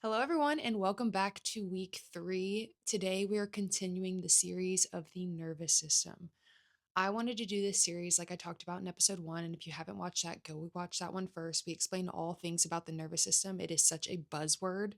Hello, everyone, and welcome back to week 3. Today, we are continuing the series of the nervous system. I wanted to do this series like I talked about in episode 1, and if you haven't watched that, go watch that one first. We explain all things about the nervous system. It is such a buzzword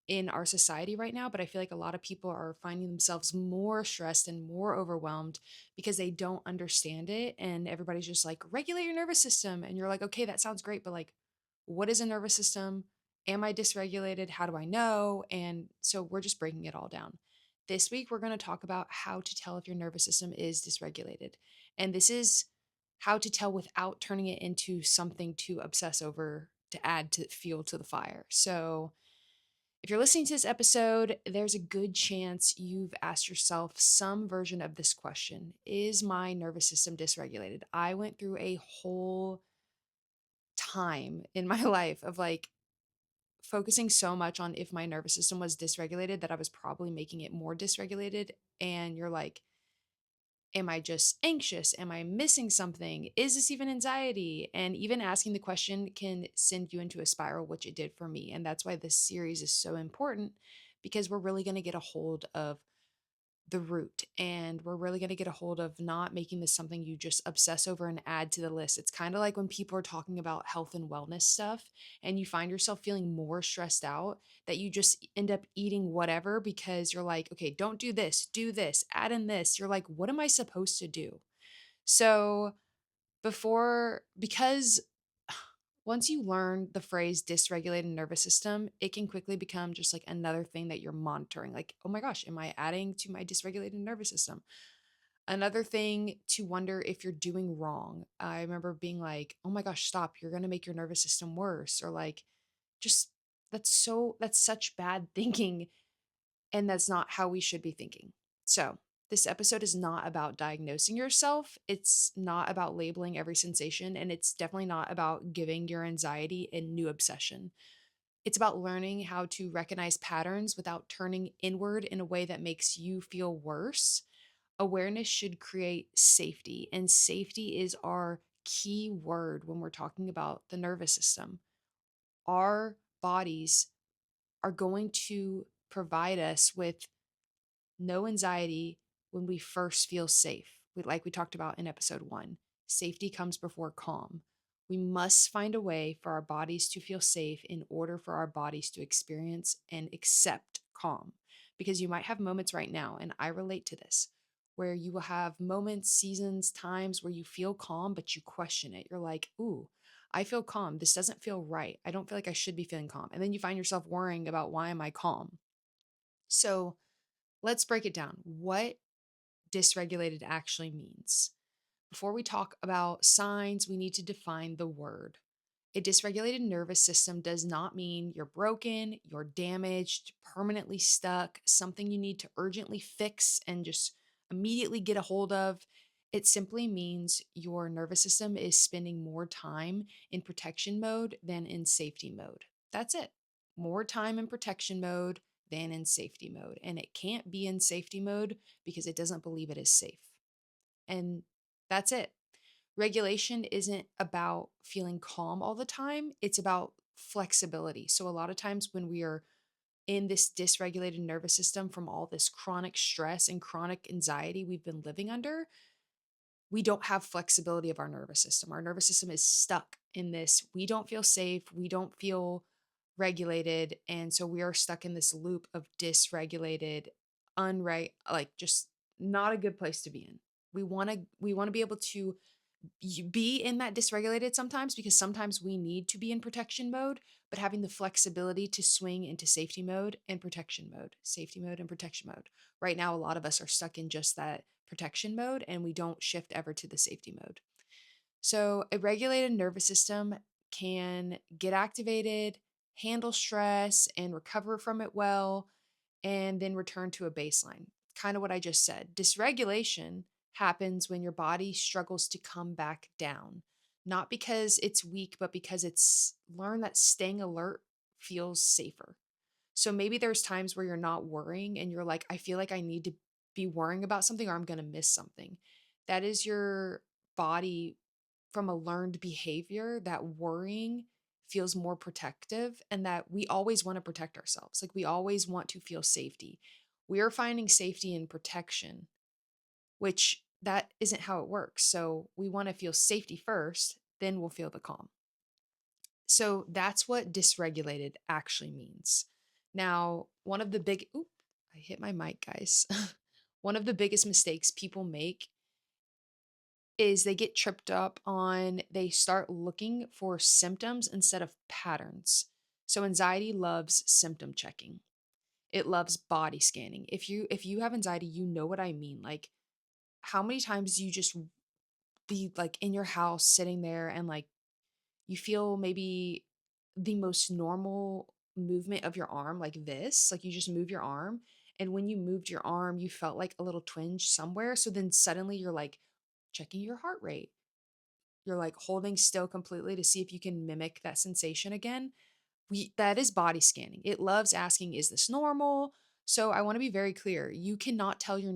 in our society right now, but I feel like a lot of people are finding themselves more stressed and more overwhelmed because they don't understand it. And everybody's just like, regulate your nervous system. And you're like, okay, that sounds great, but like, what is a nervous system? Am I dysregulated? How do I know? And so we're just breaking it all down. This week, we're going to talk about how to tell if your nervous system is dysregulated. And this is how to tell without turning it into something to obsess over to add to fuel to the fire. So, if you're listening to this episode, there's a good chance you've asked yourself some version of this question. Is my nervous system dysregulated? I went through a whole time in my life of like focusing so much on if my nervous system was dysregulated that I was probably making it more dysregulated. And you're like, am I just anxious? Am I missing something? Is this even anxiety? And even asking the question can send you into a spiral, which it did for me. And that's why this series is so important because we're really going to get a hold of the root, and we're really going to get a hold of not making this something you just obsess over and add to the list. It's kind of like when people are talking about health and wellness stuff and you find yourself feeling more stressed out that you just end up eating whatever because you're like, okay, don't do this, add in this. You're like, what am I supposed to do? So because once you learn the phrase dysregulated nervous system, it can quickly become just like another thing that you're monitoring. Like, oh my gosh, am I adding to my dysregulated nervous system? Another thing to wonder if you're doing wrong. I remember being like, oh my gosh, stop, you're going to make your nervous system worse. Or like, just that's such bad thinking. And that's not how we should be thinking. So, this episode is not about diagnosing yourself. It's not about labeling every sensation. And it's definitely not about giving your anxiety a new obsession. It's about learning how to recognize patterns without turning inward in a way that makes you feel worse. Awareness should create safety, and safety is our key word when we're talking about the nervous system. Our bodies are going to provide us with no anxiety when we first feel safe. Like we talked about in episode 1, safety comes before calm. We must find a way for our bodies to feel safe in order for our bodies to experience and accept calm. Because you might have moments right now, and I relate to this, where you will have moments, seasons, times where you feel calm, but you question it. You're like, ooh, I feel calm. This doesn't feel right. I don't feel like I should be feeling calm. And then you find yourself worrying about why am I calm? So, let's break it down. What dysregulated actually means. Before we talk about signs, we need to define the word. A dysregulated nervous system does not mean you're broken, you're damaged, permanently stuck, something you need to urgently fix and just immediately get a hold of. It simply means your nervous system is spending more time in protection mode than in safety mode. That's it. More time in protection mode than in safety mode. And it can't be in safety mode because it doesn't believe it is safe. And that's it. Regulation isn't about feeling calm all the time, it's about flexibility. So, a lot of times when we are in this dysregulated nervous system from all this chronic stress and chronic anxiety we've been living under, we don't have flexibility of our nervous system. Our nervous system is stuck in this. We don't feel safe. We don't feel regulated. And so we are stuck in this loop of dysregulated, like just not a good place to be in. We want to be able to be in that dysregulated sometimes because sometimes we need to be in protection mode, but having the flexibility to swing into safety mode and protection mode, safety mode and protection mode. Right now, a lot of us are stuck in just that protection mode and we don't shift ever to the safety mode. So, a regulated nervous system can get activated, handle stress, and recover from it well, and then return to a baseline. Kind of what I just said. Dysregulation happens when your body struggles to come back down, not because it's weak, but because it's learned that staying alert feels safer. So maybe there's times where you're not worrying and you're like, I feel like I need to be worrying about something or I'm going to miss something. That is your body from a learned behavior that worrying feels more protective, and that we always want to protect ourselves. Like we always want to feel safety. We are finding safety in protection, which that isn't how it works. So we want to feel safety first, then we'll feel the calm. So that's what dysregulated actually means. Now, one of the big, oop, I hit my mic, guys. One of the biggest mistakes people make is they get tripped up on, they start looking for symptoms instead of patterns. So anxiety loves symptom checking. It loves body scanning. If you have anxiety, you know what I mean. Like how many times you just be like in your house sitting there and like you feel maybe the most normal movement of your arm like this, like you just move your arm, and when you moved your arm you felt like a little twinge somewhere, so then suddenly you're like checking your heart rate, you're like holding still completely to see if you can mimic that sensation again. That is body scanning. It loves asking, is this normal? So I want to be very clear. You cannot tell if your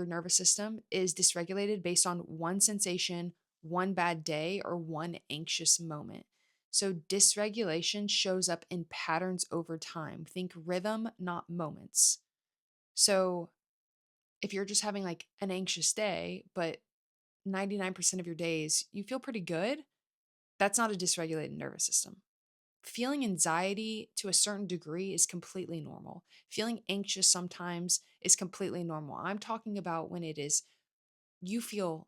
nervous system is dysregulated based on one sensation, one bad day, or one anxious moment. So, dysregulation shows up in patterns over time. Think rhythm, not moments. So, if you're just having like an anxious day, but 99% of your days you feel pretty good, that's not a dysregulated nervous system. Feeling anxiety to a certain degree is completely normal. Feeling anxious sometimes is completely normal. I'm talking about when it is you feel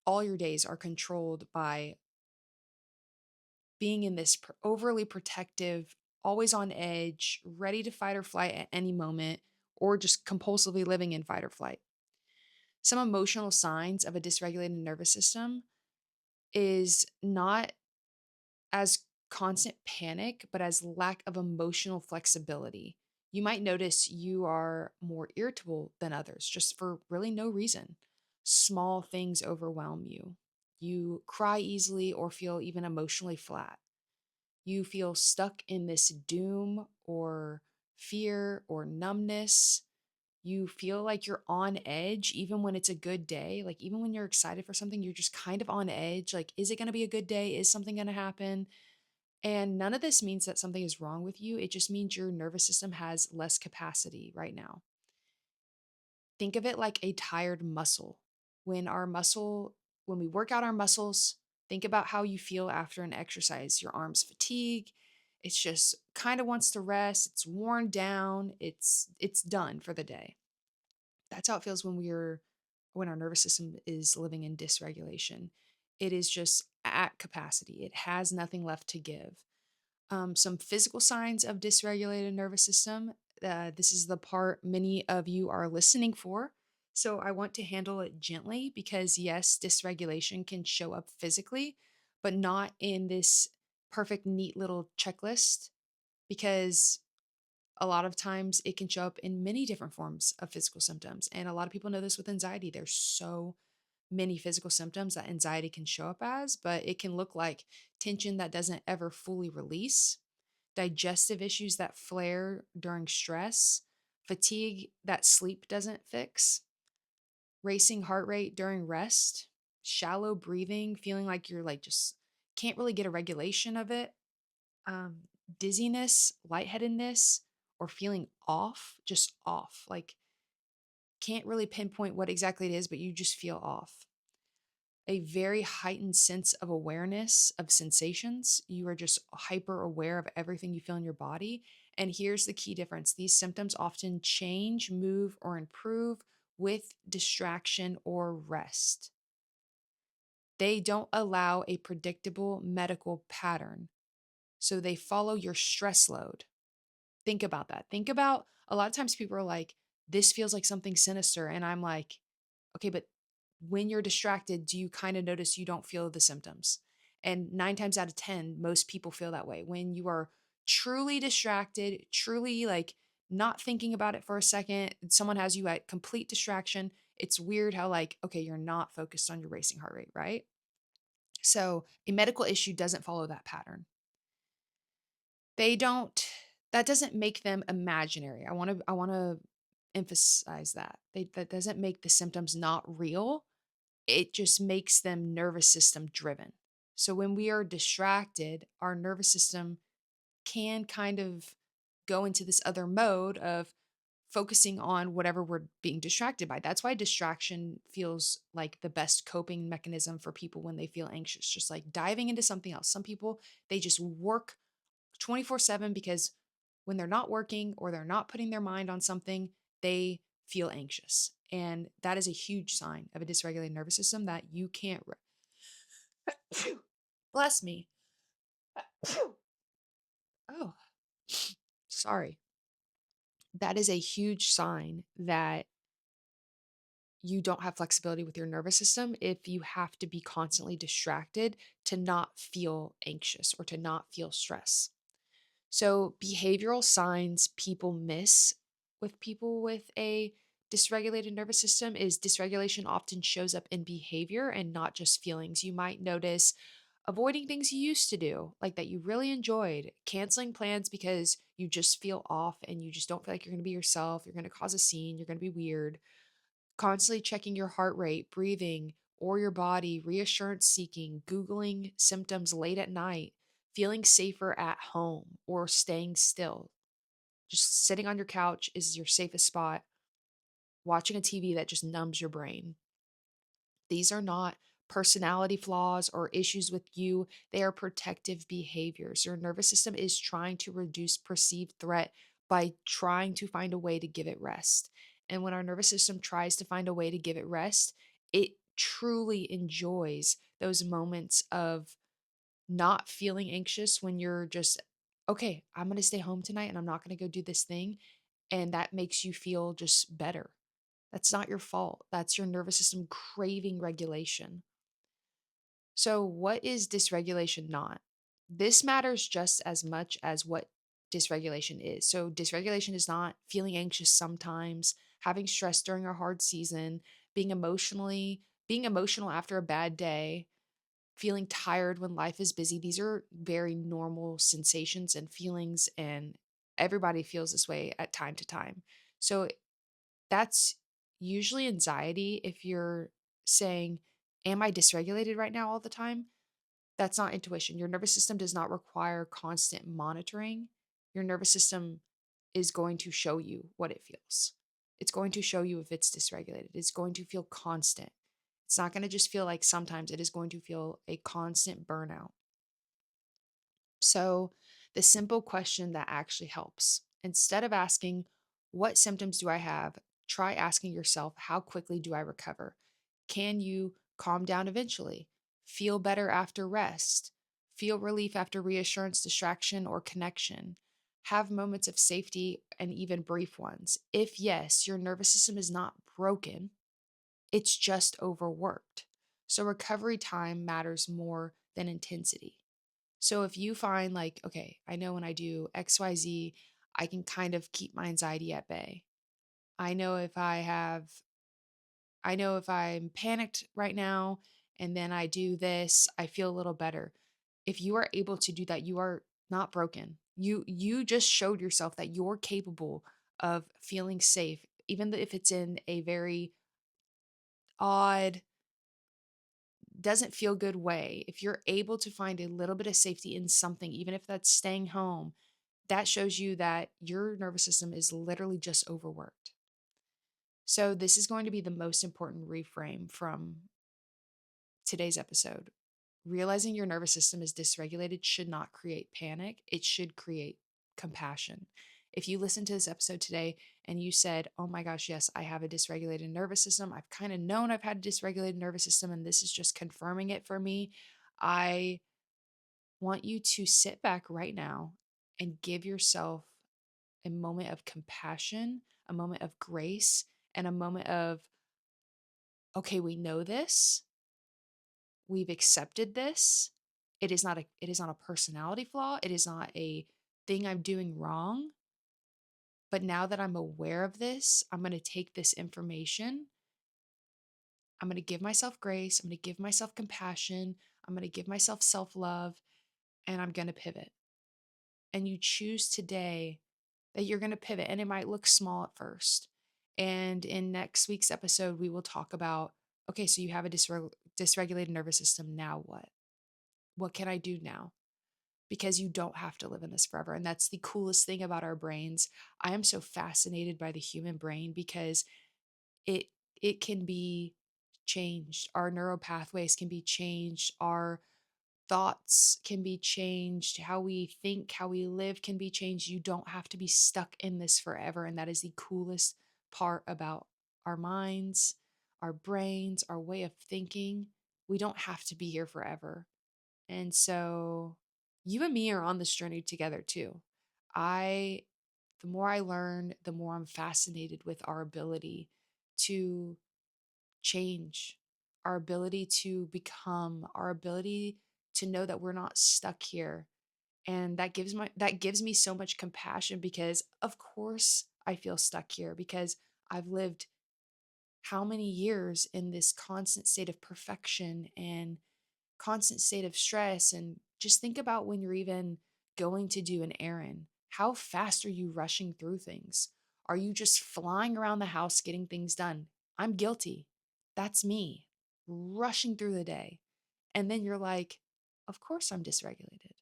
all your days are controlled by being in this overly protective, always on edge, ready to fight or flight at any moment, or just compulsively living in fight or flight. Some emotional signs of a dysregulated nervous system is not as constant panic, but as lack of emotional flexibility. You might notice you are more irritable than others just for really no reason. Small things overwhelm you. You cry easily or feel even emotionally flat. You feel stuck in this doom or fear or numbness. You feel like you're on edge even when it's a good day. Like, even when you're excited for something, you're just kind of on edge. Like, is it going to be a good day? Is something going to happen? And none of this means that something is wrong with you. It just means your nervous system has less capacity right now. Think of it like a tired muscle. When we work out our muscles, think about how you feel after an exercise. Your arms fatigue. It's just kind of wants to rest. It's worn down. It's done for the day. That's how it feels when our nervous system is living in dysregulation. It is just at capacity. It has nothing left to give. Some physical signs of dysregulated nervous system. This is the part many of you are listening for. So I want to handle it gently because, yes, dysregulation can show up physically, but not in this perfect, neat little checklist, because a lot of times it can show up in many different forms of physical symptoms. And a lot of people know this with anxiety. There's so many physical symptoms that anxiety can show up as, but it can look like tension that doesn't ever fully release, digestive issues that flare during stress, fatigue that sleep doesn't fix, racing heart rate during rest, shallow breathing, feeling like you're like just can't really get a regulation of it, um, dizziness, lightheadedness, or feeling off, just off, like can't really pinpoint what exactly it is, but you just feel off. A very heightened sense of awareness of sensations. You are just hyper aware of everything you feel in your body. And here's the key difference: these symptoms often change, move, or improve with distraction or rest. They don't allow a predictable medical pattern, so they follow your stress load. Think about that. Think about, a lot of times people are like, this feels like something sinister. And I'm like, okay, but when you're distracted, do you kind of notice you don't feel the symptoms? And 9 times out of 10, most people feel that way. When you are truly distracted, truly like not thinking about it for a second, someone has you at complete distraction. It's weird how, like, okay, you're not focused on your racing heart rate, right? So a medical issue doesn't follow that pattern. They don't, that doesn't make them imaginary. I want to emphasize that. That doesn't make the symptoms not real. It just makes them nervous system driven. So when we are distracted, our nervous system can kind of go into this other mode of focusing on whatever we're being distracted by. That's why distraction feels like the best coping mechanism for people when they feel anxious, just like diving into something else. Some people, they just work 24/7 because when they're not working or they're not putting their mind on something, they feel anxious. And that is a huge sign of a dysregulated nervous system that you can't. Bless me. Oh, sorry. That is a huge sign that you don't have flexibility with your nervous system if you have to be constantly distracted to not feel anxious or to not feel stress. So, behavioral signs people miss with people with a dysregulated nervous system is dysregulation often shows up in behavior and not just feelings. You might notice avoiding things you used to do, like that you really enjoyed, canceling plans because you just feel off and you just don't feel like you're going to be yourself. You're going to cause a scene, you're going to be weird, constantly checking your heart rate, breathing, or your body, reassurance seeking, Googling symptoms late at night, feeling safer at home, or staying still. Just sitting on your couch is your safest spot, watching a TV that just numbs your brain. These are not personality flaws or issues with you. They are protective behaviors. Your nervous system is trying to reduce perceived threat by trying to find a way to give it rest. And when our nervous system tries to find a way to give it rest, it truly enjoys those moments of not feeling anxious when you're just, okay, I'm going to stay home tonight and I'm not going to go do this thing. And that makes you feel just better. That's not your fault. That's your nervous system craving regulation. So, what is dysregulation not? This matters just as much as what dysregulation is. So, dysregulation is not feeling anxious sometimes, having stress during a hard season, being emotional after a bad day, feeling tired when life is busy. These are very normal sensations and feelings, and everybody feels this way at time to time. So, that's usually anxiety if you're saying, am I dysregulated right now all the time? That's not intuition. Your nervous system does not require constant monitoring. Your nervous system is going to show you what it feels. It's going to show you if it's dysregulated. It's going to feel constant. It's not going to just feel like sometimes, it is going to feel a constant burnout. So, the simple question that actually helps, instead of asking, what symptoms do I have? Try asking yourself, how quickly do I recover? Can you calm down eventually? Feel better after rest? Feel relief after reassurance, distraction, or connection? Have moments of safety and even brief ones. If yes, your nervous system is not broken, it's just overworked. So, recovery time matters more than intensity. So if you find like, okay, I know when I do XYZ, I can kind of keep my anxiety at bay. I know if I have, I know if I'm panicked right now and then I do this, I feel a little better. If you are able to do that, you are not broken. You just showed yourself that you're capable of feeling safe, even if it's in a very odd, doesn't feel good way. If you're able to find a little bit of safety in something, even if that's staying home, that shows you that your nervous system is literally just overworked. So, this is going to be the most important reframe from today's episode. Realizing your nervous system is dysregulated should not create panic, it should create compassion. If you listen to this episode today and you said, oh my gosh, yes, I have a dysregulated nervous system, I've kind of known I've had a dysregulated nervous system, and this is just confirming it for me, I want you to sit back right now and give yourself a moment of compassion, a moment of grace, and a moment of, okay, we know this. We've accepted this. It is not a personality flaw. It is not a thing I'm doing wrong. But now that I'm aware of this, I'm going to take this information. I'm going to give myself grace. I'm going to give myself compassion. I'm going to give myself self-love, and I'm going to pivot. And you choose today that you're going to pivot, and it might look small at first. And in next week's episode, we will talk about, okay, so you have a dysregulated nervous system. Now what? what can I do now? Because you don't have to live in this forever. And that's the coolest thing about our brains. I am so fascinated by the human brain because it it can be changed. Our neural pathways can be changed. Our thoughts can be changed. How we think, how we live can be changed. You don't have to be stuck in this forever. And that is the coolest part about our minds, our brains, our way of thinking. We don't have to be here forever. And so you and me are on this journey together too. I, the more I learn, the more I'm fascinated with our ability to change, our ability to become, our ability to know that we're not stuck here. And that gives me so much compassion because of course I feel stuck here because I've lived how many years in this constant state of perfection and constant state of stress. And just think about when you're even going to do an errand. How fast are you rushing through things? Are you just flying around the house getting things done? I'm guilty. That's me, rushing through the day. And then you're like, of course I'm dysregulated.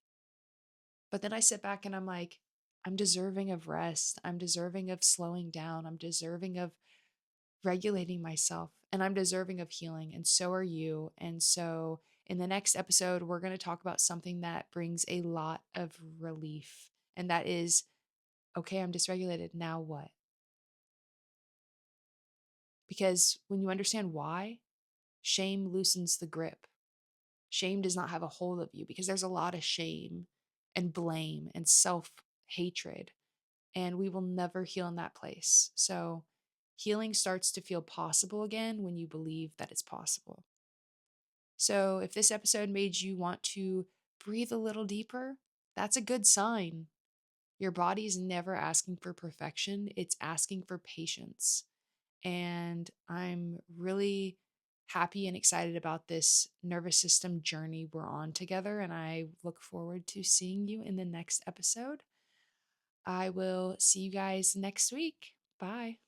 But then I sit back and I'm like, I'm deserving of rest. I'm deserving of slowing down. I'm deserving of regulating myself and I'm deserving of healing. And so are you. And so in the next episode, we're going to talk about something that brings a lot of relief. And that is, okay, I'm dysregulated. Now what? Because when you understand why, shame loosens the grip. Shame does not have a hold of you because there's a lot of shame and blame and self hatred. And we will never heal in that place. So healing starts to feel possible again when you believe that it's possible. So if this episode made you want to breathe a little deeper, that's a good sign. Your body's never asking for perfection, it's asking for patience. And I'm really happy and excited about this nervous system journey we're on together. And I look forward to seeing you in the next episode. I will see you guys next week. Bye.